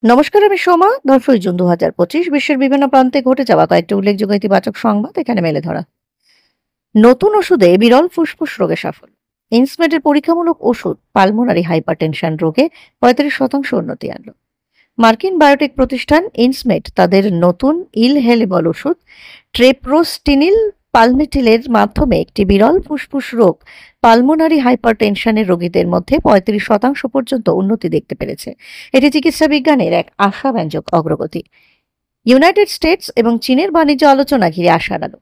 নমস্কার, আমি সোমা। ১০ই জুন ২০২৫ বিশ্বের বিভিন্ন প্রান্তে ঘটে যাওয়া কয়েকটি উল্লেখযোগ্য ইতিবাচক সংবাদ এখানে মেলে ধরা। নতুন ওষুধে বিরল ফুসফুস রোগে সাফল্য। ইনসমেডের পরীক্ষামূলক ওষুধ পালমোনারি হাইপারটেনশন রোগে ৩৫% উন্নতি আনল। মার্কিন বায়োটেক প্রতিষ্ঠান ইনসমেড তাদের নতুন ইনহেলেবল ওষুধ ট্রেপ্রোস্টিনিল পালমিটিলের মাধ্যমে একটি বিরল ফুসফুস রোগ পালমোনারি হাইপারটেনশনের রোগীদের মধ্যে ৩৫% পর্যন্ত উন্নতি দেখতে পেরেছে। এটি চিকিৎসা বিজ্ঞানের এক আশাব্যঞ্জক অগ্রগতি। ইউনাইটেড স্টেটস এবং চীনের বাণিজ্য আলোচনা ঘিরে আশার আলো।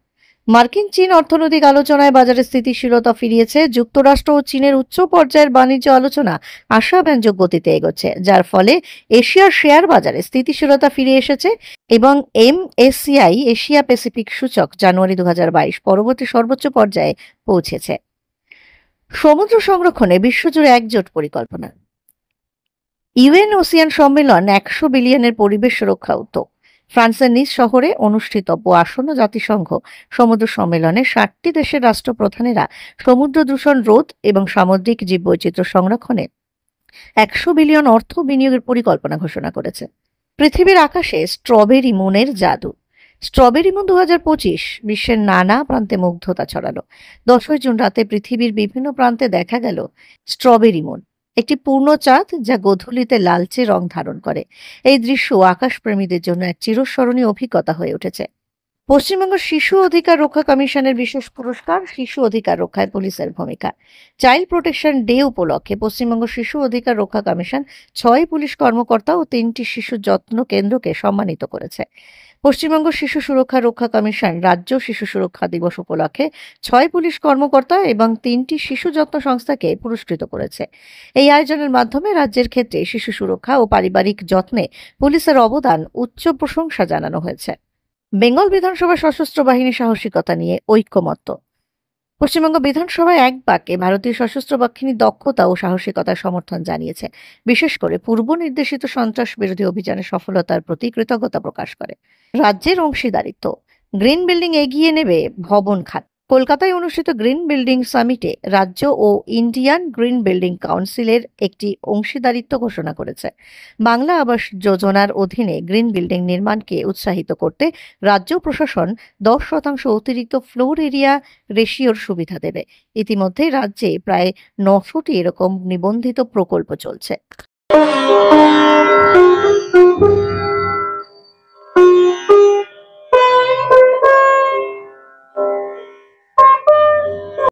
মার্কিন চীন অর্থনৈতিক আলোচনায় বাজারে স্থিতিশীলতা ফিরিয়েছে। যুক্তরাষ্ট্র ও চীনের উচ্চ পর্যায়ের বাণিজ্য আলোচনা আশাব্যঞ্জক গতিতে এগোচ্ছে, যার ফলে এশিয়ার শেয়ার বাজারে স্থিতিশীলতা ফিরে এসেছে এবং এমএসসিআই এশিয়া প্যাসিফিক সূচক জানুয়ারি ২০২২ পরবর্তী সর্বোচ্চ পর্যায়ে পৌঁছেছে। সমুদ্র সংরক্ষণে বিশ্বজুড়ে একজোট পরিকল্পনা। ইউএন ওসিয়ান সম্মেলন ১০০ বিলিয়নের পরিবেশ সুরক্ষা উদ্যোগ। ফ্রান্সের নিস শহরে অনুষ্ঠিতব্য আসন্ন জাতিসংঘ সমুদ্র সম্মেলনে ৬০টি দেশের রাষ্ট্রপ্রধানেরা সমুদ্র দূষণ রোধ এবং সামুদ্রিক জীববৈচিত্র্য সংরক্ষণে ১০০ বিলিয়ন অর্থ বিনিয়োগের পরিকল্পনা ঘোষণা করেছে। পৃথিবীর আকাশে স্ট্রবেরি মুনের জাদু। স্ট্রবেরি মুন ২০২৫ বিশ্বের নানা প্রান্তে মুগ্ধতা ছড়ালো। ১০ই জুন রাতে পৃথিবীর বিভিন্ন প্রান্তে দেখা গেল স্ট্রবেরি মুন, একটি পূর্ণ চাঁদ যা গোধূলিতে লালচে রং ধারণ করে। এই দৃশ্য আকাশপ্রেমীদের জন্য এক চিরস্মরণীয় অভিজ্ঞতা হয়ে উঠেছে। পশ্চিমবঙ্গ শিশু অধিকার রক্ষা কমিশনের বিশেষ পুরস্কার শিশু অধিকার রক্ষায় পুলিশের ভূমিকা। চাইল্ড প্রোটেকশন ডে উপলক্ষে পশ্চিমবঙ্গ শিশু অধিকার রক্ষা কমিশন ৬ পুলিশ কর্মকর্তা ও ৩টি শিশু যত্ন কেন্দ্রকে সম্মানিত করেছে। পশ্চিমবঙ্গ শিশু সুরক্ষা রক্ষা কমিশন রাজ্য শিশু সুরক্ষা দিবস উপলক্ষে ৬ পুলিশ কর্মকর্তা এবং ৩টি শিশু যত্ন সংস্থাকে পুরস্কৃত করেছে। এই আয়োজনের মাধ্যমে রাজ্যের ক্ষেত্রে শিশু সুরক্ষা ও পারিবারিক যত্নে পুলিশের অবদান উচ্চ প্রশংসা জানানো হয়েছে। বেঙ্গল বিধানসভা সশস্ত্র বাহিনীর সাহসিকতা নিয়ে ঐকমত্য। পশ্চিমবঙ্গ বিধানসভায় এক বাক্যে ভারতীয় সশস্ত্র বাহিনীর দক্ষতা ও সাহসিকতার সমর্থন জানিয়েছে, বিশেষ করে পূর্ব নির্দেশিত সন্ত্রাস বিরোধী অভিযানের সফলতার প্রতি কৃতজ্ঞতা প্রকাশ করে। রাজ্যের অংশীদারিত্ব। গ্রিন বিল্ডিং এগিয়ে নেবে ভবন খাত। কলকাতায় অনুষ্ঠিত গ্রিন বিল্ডিং সামিটে রাজ্য ও ইন্ডিয়ান গ্রিন বিল্ডিং কাউন্সিলের একটি অংশীদারিত্ব ঘোষণা করেছে। বাংলা আবাস যোজনার অধীনে গ্রিন বিল্ডিং নির্মাণকে উৎসাহিত করতে রাজ্য প্রশাসন ১০% অতিরিক্ত ফ্লোর এরিয়া রেশিওর সুবিধা দেবে। ইতিমধ্যে রাজ্যে প্রায় ৯০০টি এরকম নিবন্ধিত প্রকল্প চলছে।